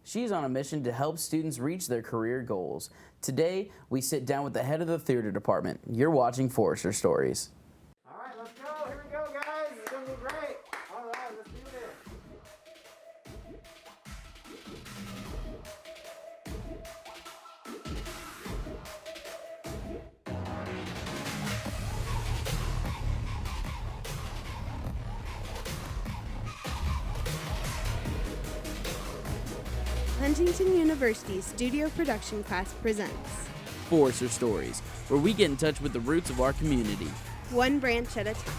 She's on a mission to help students reach their career goals. Today, we sit down with the head of the theater department. You're watching Forrester Stories. All right, let's go. Here we go, guys. It's going to be great. All right, let's do this. Huntington University's studio production class presents Forrester Stories, where we get in touch with the roots of our community. one branch at a time.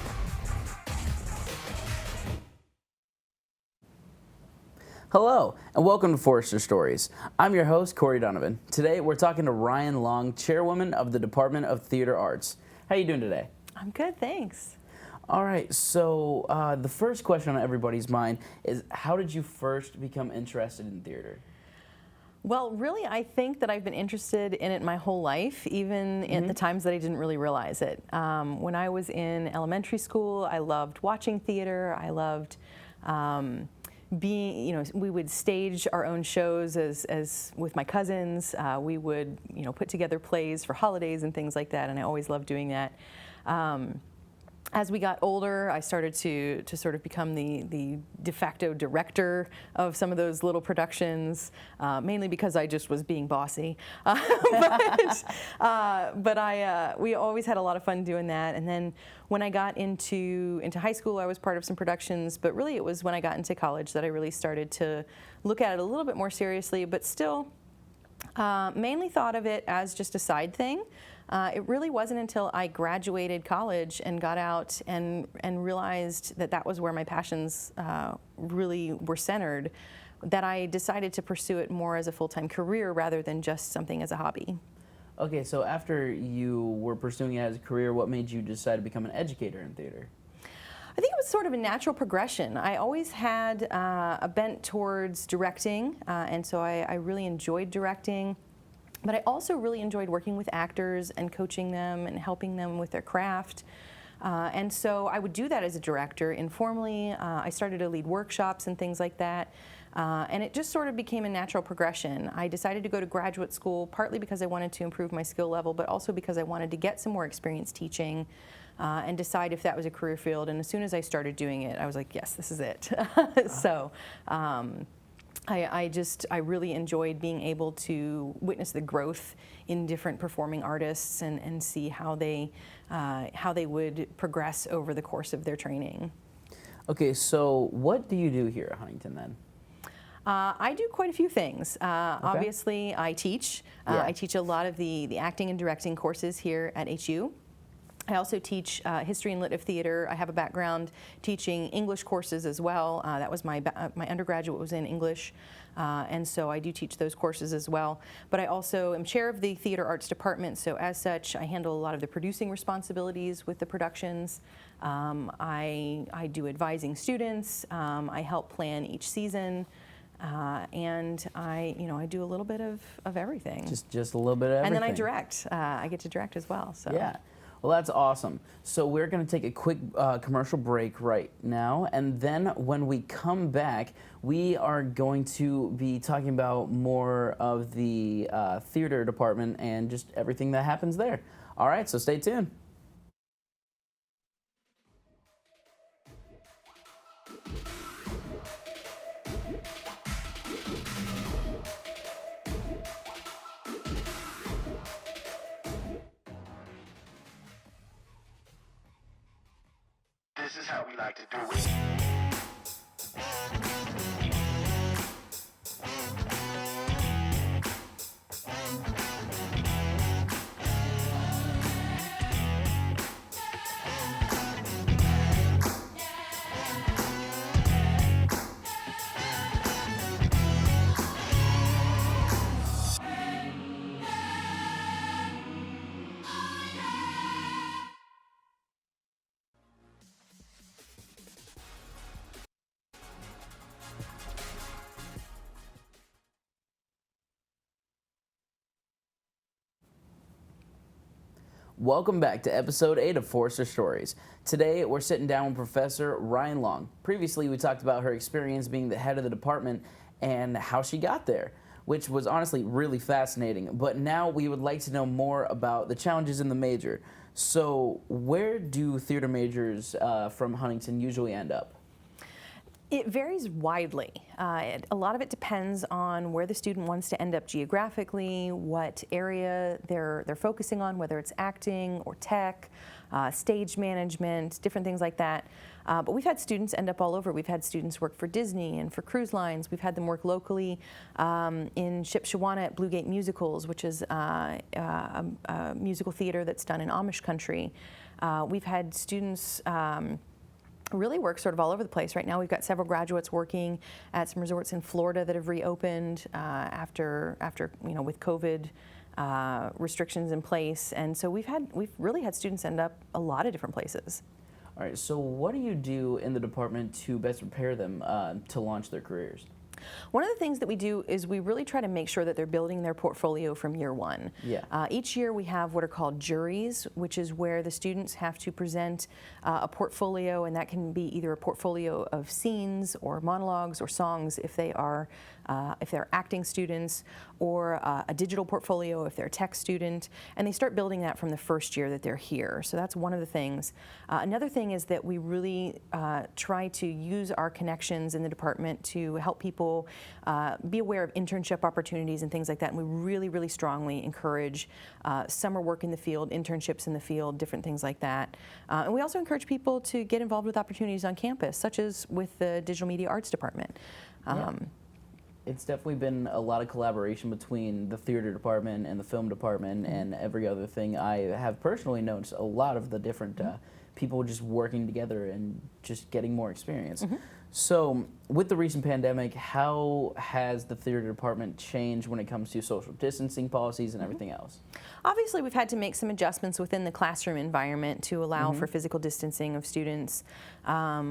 Hello, and welcome to Forrester Stories. I'm your host, Corey Donovan. Today, we're talking to Ryan Long, chairwoman of the Department of Theater Arts. How are you doing today? I'm good, thanks. All right, so the first question on everybody's mind is, how did you first become interested in theater? Well, really, I think that I've been interested in it my whole life, even in the times that I didn't really realize it. When I was in elementary school, I loved watching theater. I loved being, we would stage our own shows as with my cousins. We would, put together plays for holidays and things like that, and I always loved doing that. As we got older, I started to sort of become the de facto director of some of those little productions, mainly because I just was being bossy. We always had a lot of fun doing that. And then when I got into high school, I was part of some productions, but really it was when I got into college that I really started to look at it a little bit more seriously, but still mainly thought of it as just a side thing. It really wasn't until I graduated college and got out and realized that was where my passions really were centered, that I decided to pursue it more as a full-time career rather than just something as a hobby. Okay, so after you were pursuing it as a career, what made you decide to become an educator in theater? I think it was sort of a natural progression. I always had a bent towards directing, and so I really enjoyed directing. But I also really enjoyed working with actors and coaching them and helping them with their craft. And so I would do that as a director informally. I started to lead workshops and things like that. And it just sort of became a natural progression. I decided to go to graduate school partly because I wanted to improve my skill level, but also because I wanted to get some more experience teaching and decide if that was a career field. And as soon as I started doing it, I was like, yes, this is it. So. I really enjoyed being able to witness the growth in different performing artists and see how they would progress over the course of their training. Okay, so what do you do here at Huntington then? I do quite a few things. Obviously, I teach. I teach a lot of the acting and directing courses here at HU. I also teach history and lit of theater. I have a background teaching English courses as well. That was my undergraduate was in English, and so I do teach those courses as well. But I also am chair of the theater arts department, so as such, I handle a lot of the producing responsibilities with the productions. I do advising students. I help plan each season. And I do a little bit of everything. Just a little bit of everything. And then I direct. I get to direct as well. So. Yeah. Well, that's awesome. So we're going to take a quick commercial break right now, and then when we come back, we are going to be talking about more of the theater department and just everything that happens there. All right, so stay tuned. This is how we like to do it. Welcome back to episode 8 of Forrester Stories. Today, we're sitting down with Professor Ryan Long. Previously, we talked about her experience being the head of the department and how she got there, which was honestly really fascinating. But now we would like to know more about the challenges in the major. So where do theater majors from Huntington usually end up? It varies widely. A lot of it depends on where the student wants to end up geographically, what area they're focusing on, whether it's acting or tech, stage management, different things like that. But we've had students end up all over. We've had students work for Disney and for cruise lines. We've had them work locally in Shipshewana at Blue Gate Musicals, which is a musical theater that's done in Amish country. We've had students really work sort of all over the place. Right now we've got several graduates working at some resorts in Florida that have reopened after with COVID restrictions in place, and so we've really had students end up a lot of different places. All right, so what do you do in the department to best prepare them to launch their careers? One of the things that we do is we really try to make sure that they're building their portfolio from year one. Yeah. Each year we have what are called juries, which is where the students have to present a portfolio, and that can be either a portfolio of scenes or monologues or songs if they're acting students, or a digital portfolio if they're a tech student, and they start building that from the first year that they're here. So that's one of the things. Another thing is that we really try to use our connections in the department to help people be aware of internship opportunities and things like that, and we really, really strongly encourage summer work in the field, internships in the field, different things like that. And we also encourage people to get involved with opportunities on campus, such as with the Digital Media Arts Department. It's definitely been a lot of collaboration between the theater department and the film department and every other thing. I have personally noticed a lot of the different people just working together and just getting more experience. So with the recent pandemic, how has the theater department changed when it comes to social distancing policies and everything else? Obviously, we've had to make some adjustments within the classroom environment to allow for physical distancing of students,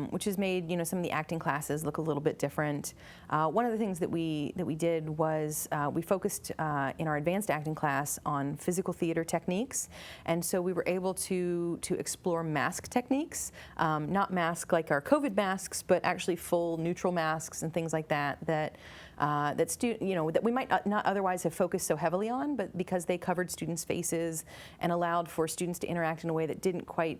which has made some of the acting classes look a little bit different. One of the things that we did was we focused in our advanced acting class on physical theater techniques, and so we were able to explore mask techniques, not mask like our COVID masks, but actually full neutral masks and things like that that we might not otherwise have focused so heavily on, but because they covered students' faces and allowed for students to interact in a way that didn't quite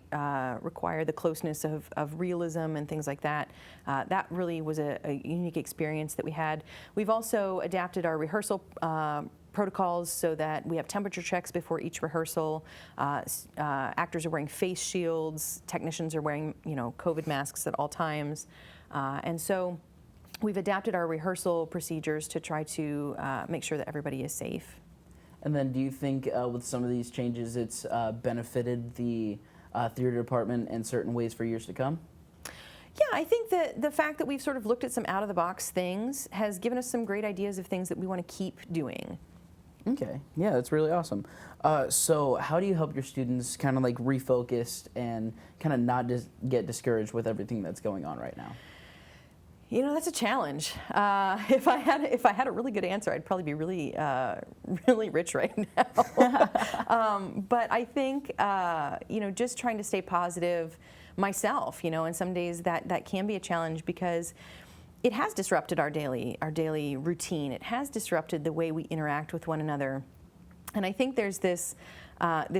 require the closeness of realism and things like that, that really was a unique experience that we had. We've also adapted our rehearsal protocols so that we have temperature checks before each rehearsal. Actors are wearing face shields. Technicians are wearing COVID masks at all times, and so we've adapted our rehearsal procedures to try to make sure that everybody is safe. And then do you think with some of these changes it's benefited the theater department in certain ways for years to come? Yeah, I think that the fact that we've sort of looked at some out-of-the-box things has given us some great ideas of things that we want to keep doing. Okay, yeah, that's really awesome. So how do you help your students kind of like refocus and kind of not just get discouraged with everything that's going on right now? That's a challenge. If I had a really good answer, I'd probably be really rich right now. But I think just trying to stay positive myself. And some days that can be a challenge because it has disrupted our daily routine. It has disrupted the way we interact with one another. And I think there's this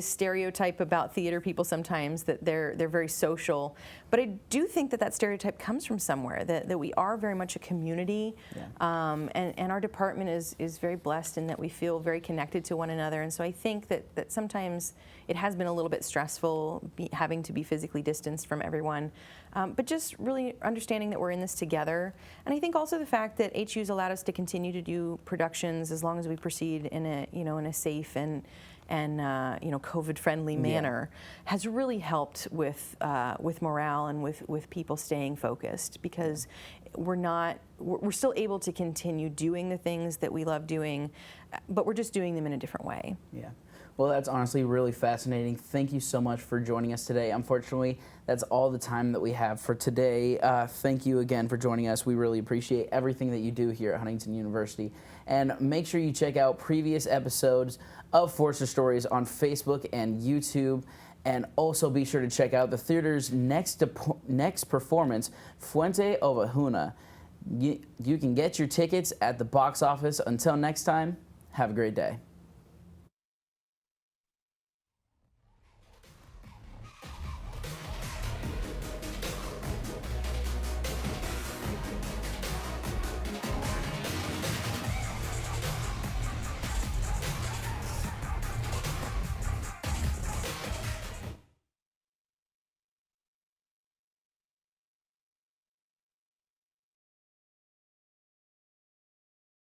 stereotype about theater people sometimes that they're very social, but I do think that stereotype comes from somewhere, that we are very much a community, and our department is very blessed in that we feel very connected to one another, and so I think that sometimes it has been a little bit stressful having to be physically distanced from everyone, but just really understanding that we're in this together, and I think also the fact that HU's allowed us to continue to do productions as long as we proceed in a safe and COVID-friendly manner has really helped with morale and with people staying focused, because we're still able to continue doing the things that we love doing, but we're just doing them in a different way. Yeah. Well, that's honestly really fascinating. Thank you so much for joining us today. Unfortunately, that's all the time that we have for today. Thank you again for joining us. We really appreciate everything that you do here at Huntington University. And make sure you check out previous episodes of Forster Stories on Facebook and YouTube. And also be sure to check out the theater's next performance, Fuente Ovejuna. You can get your tickets at the box office. Until next time, have a great day.